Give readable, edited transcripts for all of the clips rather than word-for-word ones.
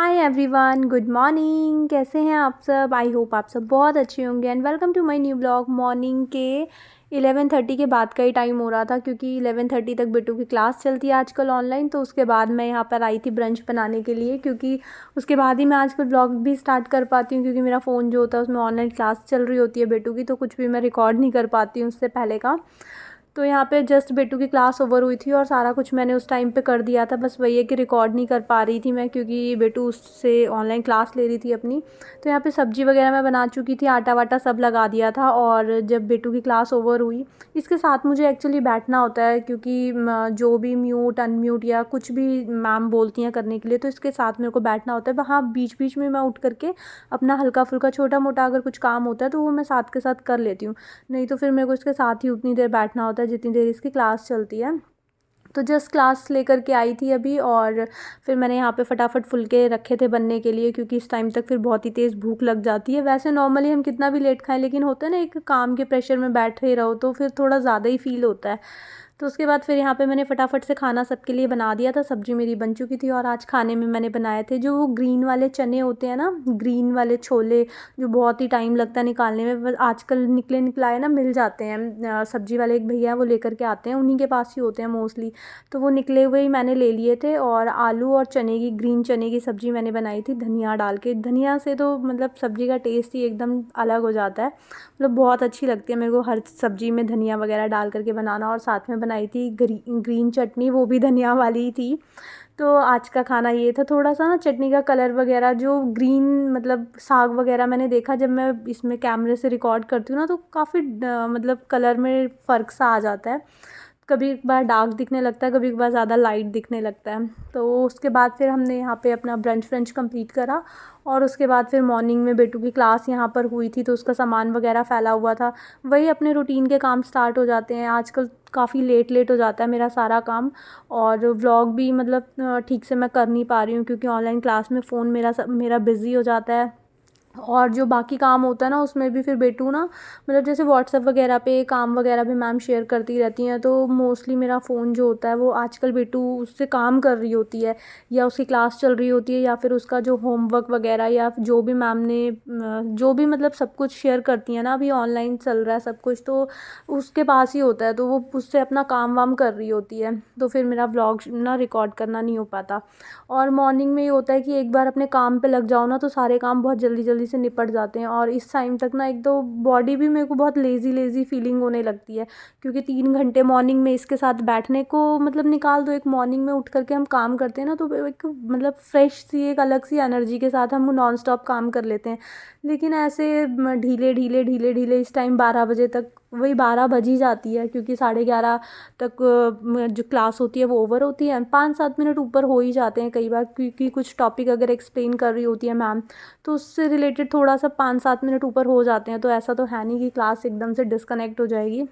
Hi everyone, good morning. कैसे हैं आप सब? आई होप आप सब बहुत अच्छे होंगे and welcome to my new blog. Morning के 11:30 के बाद का ही टाइम हो रहा था क्योंकि 11:30 तक बिट्टू की क्लास चलती है आजकल ऑनलाइन। तो उसके बाद मैं यहाँ पर आई थी ब्रंच बनाने के लिए, क्योंकि उसके बाद ही मैं आजकल ब्लॉग भी स्टार्ट कर पाती हूँ, क्योंकि मेरा फ़ोन जो होता है उसमें ऑनलाइन क्लास चल रही होती है बिट्टू की, तो कुछ भी मैं रिकॉर्ड नहीं कर पाती हूँ उससे पहले का। तो यहाँ पे जस्ट बिट्टू की क्लास ओवर हुई थी और सारा कुछ मैंने उस टाइम पे कर दिया था। बस वही है कि रिकॉर्ड नहीं कर पा रही थी मैं, क्योंकि बिट्टू उससे ऑनलाइन क्लास ले रही थी अपनी। तो यहाँ पे सब्ज़ी वगैरह मैं बना चुकी थी, आटा वाटा सब लगा दिया था। और जब बिट्टू की क्लास ओवर हुई, इसके साथ मुझे एक्चुअली बैठना होता है, क्योंकि जो भी म्यूट अनम्यूट या कुछ भी मैम बोलती हैं करने के लिए, तो इसके साथ मेरे को बैठना होता है। हाँ, बीच बीच में मैं उठ करके अपना हल्का फुल्का छोटा मोटा अगर कुछ काम होता है तो वो मैं साथ के साथ कर लेती हूँ, नहीं तो फिर मेरे को इसके साथ ही उतनी देर बैठना होता है जितनी देर इसकी क्लास चलती है। तो जस्ट क्लास लेकर के आई थी अभी, और फिर मैंने यहाँ पे फटाफट फुलके रखे थे बनने के लिए, क्योंकि इस टाइम तक फिर बहुत ही तेज़ भूख लग जाती है। वैसे नॉर्मली हम कितना भी लेट खाएं, लेकिन होता है ना, एक काम के प्रेशर में बैठे रहो तो फिर थोड़ा ज़्यादा ही फील होता है। तो उसके बाद फिर यहाँ पे मैंने फटाफट से खाना सबके लिए बना दिया था। सब्ज़ी मेरी बन चुकी थी और आज खाने में मैंने बनाए थे जो वो ग्रीन वाले चने होते हैं ना, ग्रीन वाले छोले, जो बहुत ही टाइम लगता है निकालने में। बस आजकल निकलाए ना, मिल जाते हैं। सब्ज़ी वाले एक भैया वो लेकर के आते हैं, उन्हीं के पास ही होते हैं मोस्टली। तो वो निकले हुए ही मैंने ले लिए थे। और आलू और चने की, ग्रीन चने की सब्ज़ी मैंने बनाई थी धनिया डाल के। धनिया से तो मतलब सब्ज़ी का टेस्ट ही एकदम अलग हो जाता है, मतलब बहुत अच्छी लगती है मेरे को हर सब्ज़ी में धनिया वगैरह डाल करके बनाना। और साथ में बनाई थी ग्रीन चटनी, वो भी धनिया वाली ही थी। तो आज का खाना ये था। थोड़ा सा ना चटनी का कलर वगैरह जो ग्रीन, मतलब साग वगैरह मैंने देखा जब मैं इसमें कैमरे से रिकॉर्ड करती हूँ ना, तो काफ़ी मतलब कलर में फ़र्क सा आ जाता है। कभी एक बार डार्क दिखने लगता है, कभी एक बार ज़्यादा लाइट दिखने लगता है। तो उसके बाद फिर हमने यहाँ पे अपना ब्रंच व्रंच कंप्लीट करा। और उसके बाद फिर मॉर्निंग में बेटू की क्लास यहाँ पर हुई थी, तो उसका सामान वगैरह फैला हुआ था। वही अपने रूटीन के काम स्टार्ट हो जाते हैं आजकल। काफ़ी लेट लेट हो जाता है मेरा सारा काम। और व्लॉग भी मतलब ठीक से मैं कर नहीं पा रही हूँ, क्योंकि ऑनलाइन क्लास में फ़ोन मेरा बिज़ी हो जाता है। और जो बाकी काम होता है ना, उसमें भी फिर बेटू ना, मतलब जैसे व्हाट्सएप वगैरह पे काम वगैरह भी मैम शेयर करती रहती हैं, तो मोस्टली मेरा फ़ोन जो होता है वो आजकल बेटू उससे काम कर रही होती है, या उसकी क्लास चल रही होती है, या फिर उसका जो होमवर्क वगैरह, या जो भी मैम ने जो भी मतलब सब कुछ शेयर करती हैं ना, अभी ऑनलाइन चल रहा है सब कुछ, तो उसके पास ही होता है। तो वो उससे अपना काम वाम कर रही होती है, तो फिर मेरा व्लॉग ना रिकॉर्ड करना नहीं हो पाता। और मॉर्निंग में ये होता है कि एक बार अपने काम पे लग जाओ ना, तो सारे काम बहुत जल्दी जल्दी से निपट जाते हैं। और इस टाइम तक ना एक तो बॉडी भी मेरे को बहुत लेज़ी लेज़ी फीलिंग होने लगती है, क्योंकि 3 घंटे मॉर्निंग में इसके साथ बैठने को मतलब निकाल दो। एक मॉर्निंग में उठ करके हम काम करते हैं ना, तो एक मतलब फ्रेश सी, एक अलग सी एनर्जी के साथ हम नॉन स्टॉप काम कर लेते हैं। लेकिन ऐसे ढीले ढीले ढीले ढीले इस टाइम 12 बजे तक, वही 12 बज ही जाती है, क्योंकि 11:30 तक जो क्लास होती है वो ओवर होती है। 5-7 मिनट ऊपर हो ही जाते हैं कई बार, क्योंकि कुछ टॉपिक अगर एक्सप्लेन कर रही होती है मैम, तो उससे रिलेटेड थोड़ा सा 5-7 मिनट ऊपर हो जाते हैं। तो ऐसा तो है नहीं कि क्लास एकदम से डिस्कनेक्ट हो जाएगी।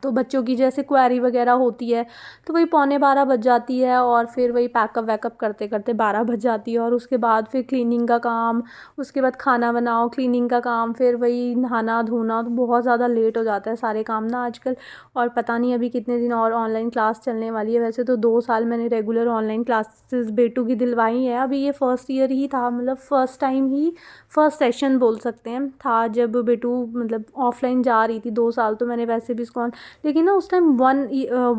तो बच्चों की जैसे क्वेरी वगैरह होती है, तो वही 11:45 बज जाती है। और फिर वही पैकअप वैकअप करते करते 12 बज जाती है। और उसके बाद फिर क्लीनिंग का काम, उसके बाद खाना बनाओ, क्लीनिंग का काम, फिर वही नहाना धोना, तो बहुत ज़्यादा लेट हो जाता है सारे काम ना आजकल। और पता नहीं अभी कितने दिन और ऑनलाइन क्लास चलने वाली है। वैसे तो 2 साल मैंने रेगुलर ऑनलाइन क्लासेस बेटू की दिलवाई है। अभी ये फर्स्ट ईयर ही था, मतलब फर्स्ट टाइम ही, फर्स्ट सेशन बोल सकते हैं था जब बेटू मतलब ऑफलाइन जा रही थी। 2 साल तो मैंने वैसे भी इसको, लेकिन ना उस टाइम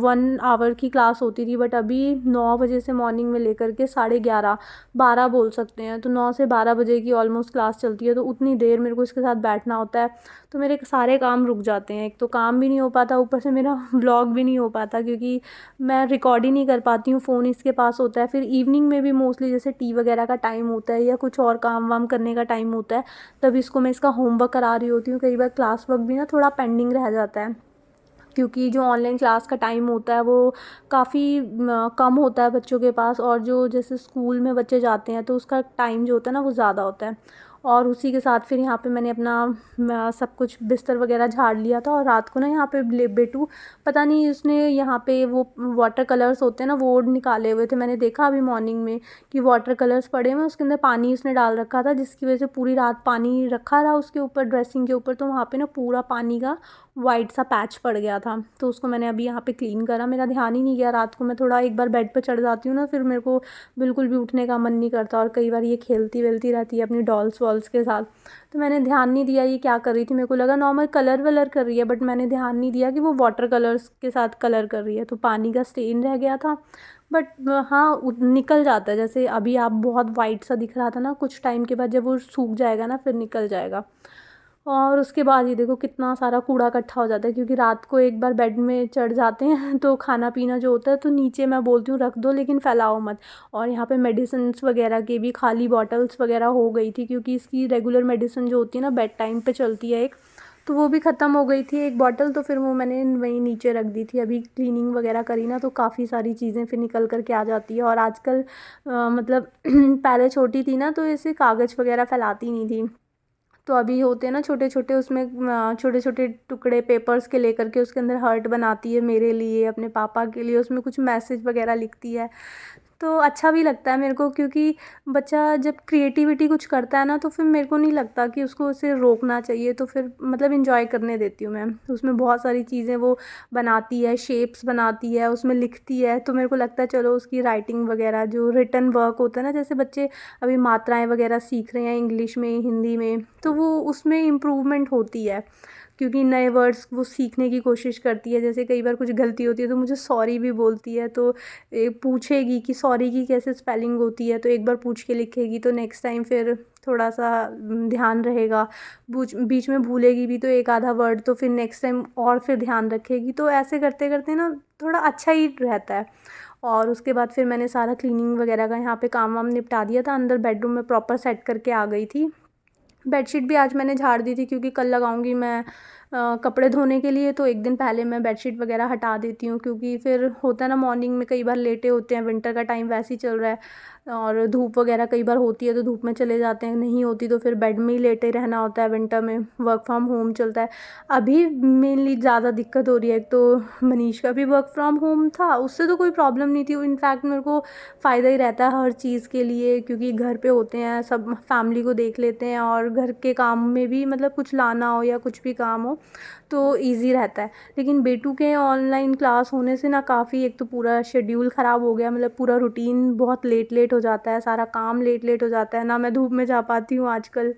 1 आवर की क्लास होती थी। बट अभी 9 बजे से मॉर्निंग में लेकर के 11:30 12 बोल सकते हैं, तो 9 से 12 बजे की ऑलमोस्ट क्लास चलती है। तो उतनी देर मेरे को इसके साथ बैठना होता है, तो मेरे सारे काम रुक जाते हैं। एक तो काम भी नहीं हो पाता, ऊपर से मेरा व्लॉग भी नहीं हो पाता, क्योंकि मैं रिकॉर्ड ही नहीं कर पाती हूँ, फ़ोन इसके पास होता है। फिर इवनिंग में भी मोस्टली जैसे टी वगैरह का टाइम होता है, या कुछ और काम वाम करने का टाइम होता है, तब इसको मैं इसका होमवर्क करा रही होती हूँ। कई बार क्लास वर्क भी ना थोड़ा पेंडिंग रह जाता है, क्योंकि जो ऑनलाइन क्लास का टाइम होता है वो काफ़ी कम होता है बच्चों के पास। और जो जैसे स्कूल में बच्चे जाते हैं तो उसका टाइम जो होता है ना वो ज़्यादा होता है। और उसी के साथ फिर यहाँ पे मैंने अपना सब कुछ बिस्तर वगैरह झाड़ लिया था। और रात को ना यहाँ पे बेटू पता नहीं उसने यहाँ पे वो वाटर कलर्स होते हैं ना वो निकाले हुए थे। मैंने देखा अभी मॉर्निंग में कि वाटर कलर्स पड़े हुए, उसके अंदर पानी उसने डाल रखा था, जिसकी वजह से पूरी रात पानी रखा रहा उसके ऊपर, ड्रेसिंग के ऊपर। तो वहाँ पे ना पूरा पानी का वाइट सा पैच पड़ गया था। तो उसको मैंने अभी यहाँ पे क्लीन करा। मेरा ध्यान ही नहीं गया रात को। मैं थोड़ा एक बार बेड पे चढ़ जाती हूँ ना, फिर मेरे को बिल्कुल भी उठने का मन नहीं करता। और कई बार ये खेलती वेलती रहती है अपनी डॉल्स वॉल्स के साथ, तो मैंने ध्यान नहीं दिया ये क्या कर रही थी। मेरे को लगा नॉर्मल कलर वलर कर रही है, बट मैंने ध्यान नहीं दिया कि वो वाटर कलर्स के साथ कलर कर रही है। तो पानी का स्टेन रह गया था, बट हाँ निकल जाता है। जैसे अभी आप बहुत वाइट सा दिख रहा था ना, कुछ टाइम के बाद जब वो सूख जाएगा ना फिर निकल जाएगा। और उसके बाद ये देखो कितना सारा कूड़ा इकट्ठा हो जाता है, क्योंकि रात को एक बार बेड में चढ़ जाते हैं तो खाना पीना जो होता है तो नीचे मैं बोलती हूँ रख दो, लेकिन फैलाओ मत। और यहाँ पे मेडिसिन्स वगैरह के भी खाली बॉटल्स वगैरह हो गई थी, क्योंकि इसकी रेगुलर मेडिसिन जो होती है ना बेड टाइम पे चलती है एक, तो वो भी ख़त्म हो गई थी एक बॉटल। तो फिर वो मैंने वहीं नीचे रख दी थी। अभी क्लीनिंग वगैरह करी ना तो काफ़ी सारी चीज़ें फिर निकल कर के आ जाती है। और आजकल मतलब पहले छोटी थी ना तो ऐसे कागज़ वगैरह फैलाती नहीं थी, तो अभी होते हैं ना छोटे छोटे, उसमें छोटे छोटे टुकड़े पेपर्स के लेकर के उसके अंदर हार्ट बनाती है मेरे लिए, अपने पापा के लिए, उसमें कुछ मैसेज वगैरह लिखती है। तो अच्छा भी लगता है मेरे को, क्योंकि बच्चा जब क्रिएटिविटी कुछ करता है ना तो फिर मेरे को नहीं लगता कि उसको उसे रोकना चाहिए। तो फिर मतलब इंजॉय करने देती हूँ मैं। उसमें बहुत सारी चीज़ें वो बनाती है, शेप्स बनाती है, उसमें लिखती है, तो मेरे को लगता है चलो उसकी राइटिंग वगैरह जो रिटन वर्क होता है ना, जैसे बच्चे अभी मात्राएं वगैरह सीख रहे हैं इंग्लिश में हिंदी में, तो वो उसमें इम्प्रूवमेंट होती है, क्योंकि नए वर्ड्स वो सीखने की कोशिश करती है। जैसे कई बार कुछ गलती होती है तो मुझे सॉरी भी बोलती है, तो पूछेगी कि सॉरी की कैसे स्पेलिंग होती है, तो एक बार पूछ के लिखेगी तो नेक्स्ट टाइम फिर थोड़ा सा ध्यान रहेगा। बीच में भूलेगी भी तो एक आधा वर्ड, तो फिर नेक्स्ट टाइम और फिर ध्यान रखेगी। तो ऐसे करते करते ना थोड़ा अच्छा ही रहता है। और उसके बाद फिर मैंने सारा क्लीनिंग वगैरह का यहाँ पे काम वाम निपटा दिया था। अंदर बेडरूम में प्रॉपर सेट करके आ गई थी। बेडशीट भी आज मैंने झाड़ दी थी, क्योंकि कल लगाऊंगी मैं कपड़े धोने के लिए, तो एक दिन पहले मैं बेडशीट वगैरह हटा देती हूँ। क्योंकि फिर होता है ना मॉर्निंग में कई बार लेटे होते हैं, विंटर का टाइम वैसे ही चल रहा है, और धूप वगैरह कई बार होती है तो धूप में चले जाते हैं, नहीं होती तो फिर बेड में ही लेटे रहना होता है। विंटर में वर्क फ्रॉम होम चलता है। अभी मेनली ज़्यादा दिक्कत हो रही है, एक तो मनीष का भी वर्क फ्रॉम होम था, उससे तो कोई प्रॉब्लम नहीं थी। इनफैक्ट मेरे को फ़ायदा ही रहता है हर चीज़ के लिए, क्योंकि घर पे होते हैं सब, फैमिली को देख लेते हैं, और घर के काम में भी मतलब कुछ लाना हो या कुछ भी काम हो तो इजी रहता है। लेकिन बेटू के ऑनलाइन क्लास होने से ना काफ़ी, एक तो पूरा शेड्यूल ख़राब हो गया, मतलब पूरा रूटीन बहुत लेट लेट हो जाता है, सारा काम लेट लेट हो जाता है ना, मैं धूप में जा पाती हूँ आजकल।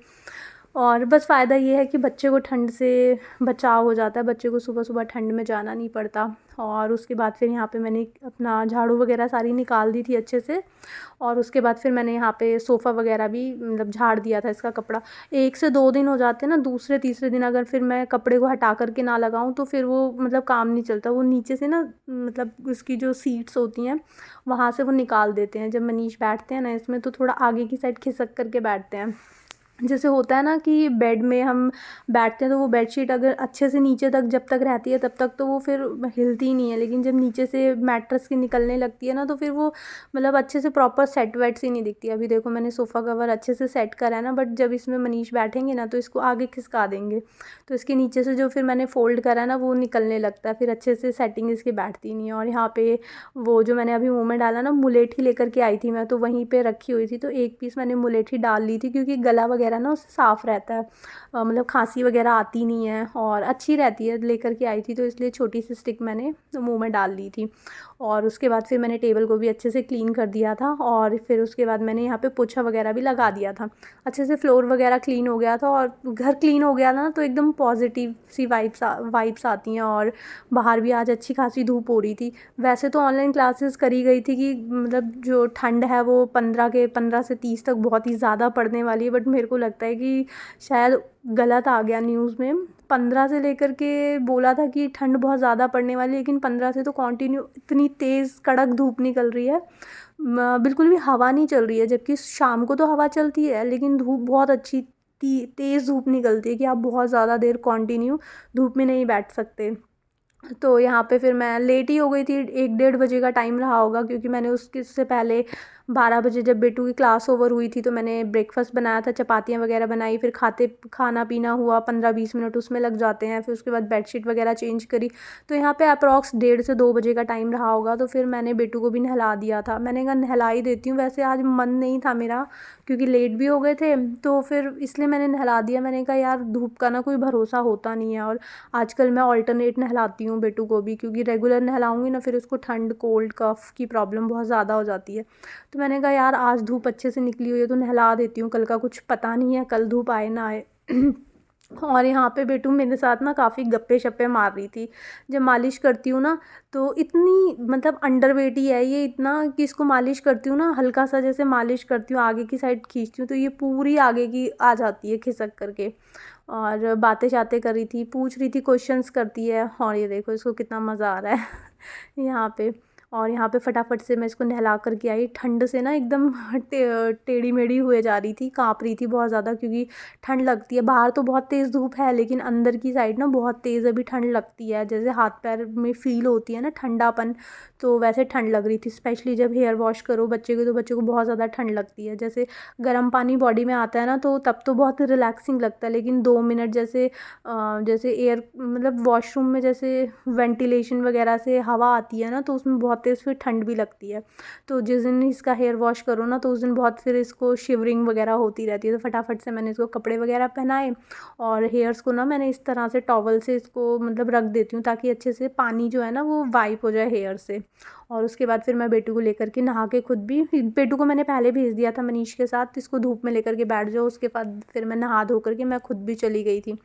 और बस फ़ायदा ये है कि बच्चे को ठंड से बचाव हो जाता है, बच्चे को सुबह सुबह ठंड में जाना नहीं पड़ता। और उसके बाद फिर यहाँ पे मैंने अपना झाड़ू वगैरह सारी निकाल दी थी अच्छे से। और उसके बाद फिर मैंने यहाँ पे सोफ़ा वगैरह भी मतलब झाड़ दिया था। इसका कपड़ा 1 से 2 दिन हो जाते हैं ना, दूसरे तीसरे दिन अगर फिर मैं कपड़े को हटा करके ना लगाऊँ तो फिर वो मतलब काम नहीं चलता। वो नीचे से ना मतलब उसकी जो सीट्स होती हैं वहाँ से वो निकाल देते हैं। जब मनीष बैठते हैं ना इसमें तो थोड़ा आगे की साइड खिसक करके बैठते हैं। जैसे होता है ना कि बेड में हम बैठते हैं तो वो बेडशीट अगर अच्छे से नीचे तक जब तक रहती है तब तक तो वो फिर हिलती ही नहीं है, लेकिन जब नीचे से मैट्रेस की निकलने लगती है ना तो फिर वो मतलब अच्छे से प्रॉपर सेट वेट सी नहीं दिखती। अभी देखो मैंने सोफ़ा कवर अच्छे से सेट करा है ना, बट जब इसमें मनीष बैठेंगे ना तो इसको आगे खिसका देंगे, तो इसके नीचे से जो फिर मैंने फ़ोल्ड करा है ना वो निकलने लगता है, फिर अच्छे से सेटिंग इसकी बैठती नहीं है। और यहाँ पे वो जो मैंने अभी मुँह में डाला ना, मुलेठी लेकर के आई थी मैं, तो वहीं पे रखी हुई थी, तो एक पीस मैंने मुलेठी डाल ली थी, क्योंकि गला वगैरह ना उससे साफ़ रहता है, मतलब खांसी वगैरह आती नहीं है और अच्छी रहती है। लेकर के आई थी तो इसलिए छोटी सी स्टिक मैंने मुँह में डाल ली थी। और उसके बाद फिर मैंने टेबल को भी अच्छे से क्लीन कर दिया था, और फिर उसके बाद मैंने यहाँ पे पोछा वगैरह भी लगा दिया था। अच्छे से फ्लोर वगैरह क्लीन हो गया था, और घर क्लीन हो गया था ना तो एकदम पॉजिटिव सी वाइब्स आती हैं। और बाहर भी आज अच्छी खासी धूप हो रही थी। वैसे तो ऑनलाइन क्लासेस करी गई थी कि मतलब जो ठंड है वो 15 से 30 तक बहुत ही ज़्यादा पड़ने वाली है, बट मेरे को लगता है कि शायद गलत आ गया न्यूज़ में। 15 से लेकर के बोला था कि ठंड बहुत ज़्यादा पड़ने वाली है, लेकिन 15 से तो कंटिन्यू इतनी तेज़ कड़क धूप निकल रही है, बिल्कुल भी हवा नहीं चल रही है। जबकि शाम को तो हवा चलती है, लेकिन धूप बहुत अच्छी तेज़ धूप निकलती है कि आप बहुत ज़्यादा देर कंटिन्यू धूप में नहीं बैठ सकते। तो यहाँ पे फिर मैं लेट ही हो गई थी, 1 डेढ़ बजे का टाइम रहा होगा, क्योंकि मैंने उसके से पहले 12 बजे जब बेटू की क्लास ओवर हुई थी तो मैंने ब्रेकफास्ट बनाया था, चपातियाँ वगैरह बनाई, फिर खाना पीना हुआ, 15-20 मिनट उसमें लग जाते हैं। फिर उसके बाद बेडशीट वगैरह चेंज करी, तो यहाँ पे अप्रॉक्स 1:30 से 2 बजे का टाइम रहा होगा। तो फिर मैंने बेटू को भी नहला दिया था। मैंने कहा नहला ही देती हूँ, वैसे आज मन नहीं था मेरा क्योंकि लेट भी हो गए थे, तो फिर इसलिए मैंने नहला दिया। मैंने कहा यार धूप का ना कोई भरोसा होता नहीं है, और आजकल मैं ऑल्टरनेट नहलाती हूँ बेटू को भी, क्योंकि रेगुलर नहलाऊँगी ना फिर उसको ठंड, कोल्ड, कफ़ की प्रॉब्लम बहुत ज़्यादा हो जाती है। तो मैंने कहा यार आज धूप अच्छे से निकली हुई है तो नहला देती हूँ, कल का कुछ पता नहीं है, कल धूप आए ना आए। और यहाँ पे बेटू मेरे साथ ना काफ़ी गप्पे शप्पे मार रही थी। जब मालिश करती हूँ ना तो इतनी मतलब अंडरवेट ही है ये इतना कि इसको मालिश करती हूँ ना, हल्का सा जैसे मालिश करती हूँ आगे की साइड खींचती हूँ तो ये पूरी आगे की आ जाती है खिसक करके। और बातें शातें कर रही थी, पूछ रही थी, क्वेश्चंस करती है, और ये देखो इसको कितना मज़ा आ रहा है यहाँ पे। और यहाँ पे फटाफट से मैं इसको नहला कर के आई। ठंड से ना एकदम टेढ़ी मेढ़ी हुए जा रही थी, काँप रही थी बहुत ज़्यादा, क्योंकि ठंड लगती है। बाहर तो बहुत तेज़ धूप है लेकिन अंदर की साइड ना बहुत तेज़ अभी ठंड लगती है, जैसे हाथ पैर में फ़ील होती है ना ठंडापन, तो वैसे ठंड लग रही थी। स्पेशली जब हेयर वॉश करो बच्चे को तो बच्चे को बहुत ज़्यादा ठंड लगती है। जैसे गर्म पानी बॉडी में आता है ना तो तब तो बहुत रिलैक्सिंग लगता है, लेकिन 2 मिनट जैसे एयर मतलब वॉशरूम में जैसे वेंटिलेशन वगैरह से हवा आती है ना तो उसमें बहुत तेज़ फिर ठंड भी लगती है। तो जिस दिन इसका हेयर वॉश करो ना तो उस दिन बहुत फिर इसको शिवरिंग वगैरह होती रहती है। तो फटाफट से मैंने इसको कपड़े वगैरह पहनाए, और हेयर्स को ना मैंने इस तरह से टॉवल से इसको मतलब रख देती हूँ ताकि अच्छे से पानी जो है ना वो वाइप हो जाए हेयर से। और उसके बाद फिर मैं बेटू को लेकर के नहा के खुद भी, बेटू को मैंने पहले भेज दिया था मनीष के साथ, इसको धूप में लेकर के बैठ जाओ। उसके बाद फिर मैं नहा धो करके मैं खुद भी चली गई थी।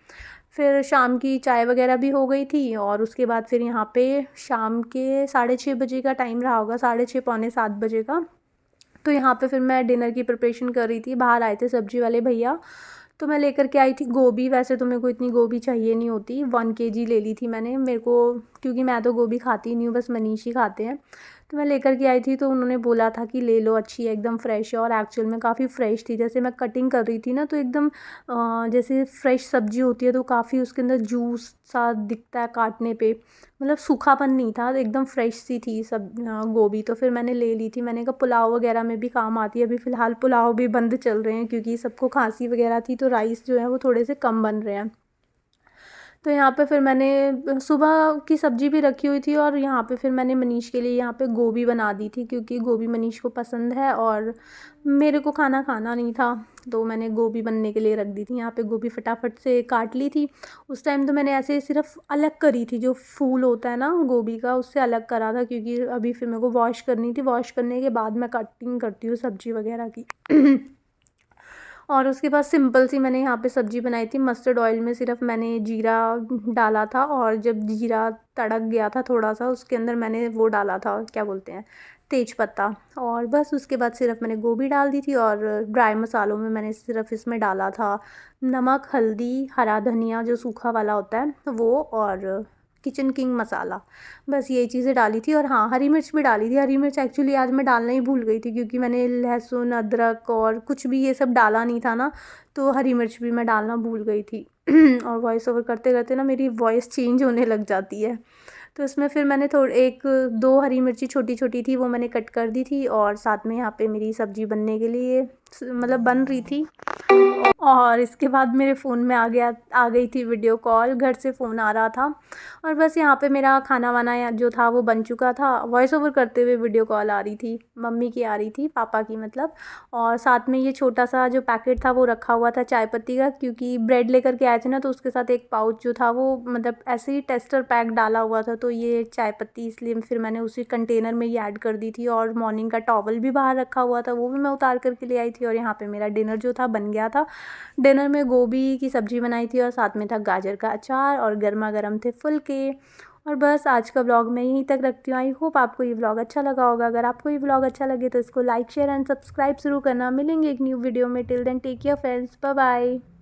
फिर शाम की चाय वगैरह भी हो गई थी, और उसके बाद फिर यहाँ पे शाम के 6:30 बजे का टाइम रहा होगा, 6:30 पौने 7 बजे का। तो यहाँ पे फिर मैं डिनर की प्रिपरेशन कर रही थी। बाहर आए थे सब्जी वाले भैया, तो मैं लेकर के आई थी गोभी। वैसे तो मेरे को इतनी गोभी चाहिए नहीं होती, 1 kg ले ली थी मैंने, मेरे को क्योंकि मैं तो गोभी खाती नहीं हूँ, बस मनीष ही खाते हैं। तो मैं लेकर के आई थी तो उन्होंने बोला था कि ले लो, अच्छी है, एकदम फ्रेश है। और एक्चुअल में काफ़ी फ़्रेश थी। जैसे मैं कटिंग कर रही थी ना तो एकदम जैसे फ़्रेश सब्ज़ी होती है तो काफ़ी उसके अंदर जूस सा दिखता है काटने पे, मतलब सूखापन नहीं था, एकदम फ्रेश सी थी सब गोभी। तो फिर मैंने ले ली थी। मैंने कहा पुलाव वगैरह में भी काम आती है। अभी फ़िलहाल पुलाव भी बंद चल रहे हैं क्योंकि सबको खांसी वगैरह थी, तो राइस जो है वो थोड़े से कम बन रहे हैं। तो यहाँ पे फिर मैंने सुबह की सब्ज़ी भी रखी हुई थी, और यहाँ पे फिर मैंने मनीष के लिए यहाँ पे गोभी बना दी थी क्योंकि गोभी मनीष को पसंद है और मेरे को खाना खाना नहीं था, तो मैंने गोभी बनने के लिए रख दी थी। यहाँ पे गोभी फटाफट से काट ली थी। उस टाइम तो मैंने ऐसे सिर्फ अलग करी थी, जो फूल होता है ना गोभी का उससे अलग करा था, क्योंकि अभी फिर मेरे को वॉश करनी थी। वॉश करने के बाद मैं कटिंग करती हूँ सब्ज़ी वगैरह की। और उसके बाद सिंपल सी मैंने यहाँ पे सब्ज़ी बनाई थी। मस्टर्ड ऑयल में सिर्फ मैंने जीरा डाला था, और जब जीरा तड़क गया था थोड़ा सा उसके अंदर मैंने वो डाला था, क्या बोलते हैं, तेज पत्ता। और बस उसके बाद सिर्फ मैंने गोभी डाल दी थी, और ड्राई मसालों में मैंने सिर्फ इसमें डाला था नमक, हल्दी, हरा धनिया जो सूखा वाला होता है वो, और किचन किंग मसाला। बस यही चीज़ें डाली थी। और हाँ, हरी मिर्च भी डाली थी। हरी मिर्च एक्चुअली आज मैं डालना ही भूल गई थी क्योंकि मैंने लहसुन, अदरक और कुछ भी ये सब डाला नहीं था ना, तो हरी मिर्च भी मैं डालना भूल गई थी। और वॉइस ओवर करते करते ना मेरी वॉइस चेंज होने लग जाती है। तो इसमें फिर मैंने थोड़ी 1-2 हरी मिर्ची छोटी छोटी थी वो मैंने कट कर दी थी, और साथ में यहाँ पे मेरी सब्ज़ी बनने के लिए मतलब बन रही थी। और इसके बाद मेरे फ़ोन में आ गई थी वीडियो कॉल, घर से फ़ोन आ रहा था। और बस यहाँ पे मेरा खाना वाना जो था वो बन चुका था। वॉइस ओवर करते हुए वीडियो कॉल आ रही थी, मम्मी की आ रही थी, पापा की मतलब। और साथ में ये छोटा सा जो पैकेट था वो रखा हुआ था चाय पत्ती का, क्योंकि ब्रेड लेकर के आए थे ना तो उसके साथ एक पाउच जो था वो मतलब ऐसे ही टेस्टर पैक डाला हुआ था, तो ये चाय पत्ती इसलिए फिर मैंने उसी कंटेनर में ही ऐड कर दी थी। और मॉर्निंग का टॉवल भी बाहर रखा हुआ था वो भी मैं उतार करके ले आई थी। और यहाँ पे मेरा डिनर जो था बन गया था। डिनर में गोभी की सब्ज़ी बनाई थी, और साथ में था गाजर का अचार, और गर्मा गर्म थे फुलके। और बस आज का व्लॉग मैं यहीं तक रखती हूँ। आई होप आपको ये व्लॉग अच्छा लगा होगा। अगर आपको ये व्लॉग अच्छा लगे तो इसको लाइक, शेयर एंड सब्सक्राइब ज़रूर करना। मिलेंगे एक न्यू वीडियो में। Till then take care friends, bye bye.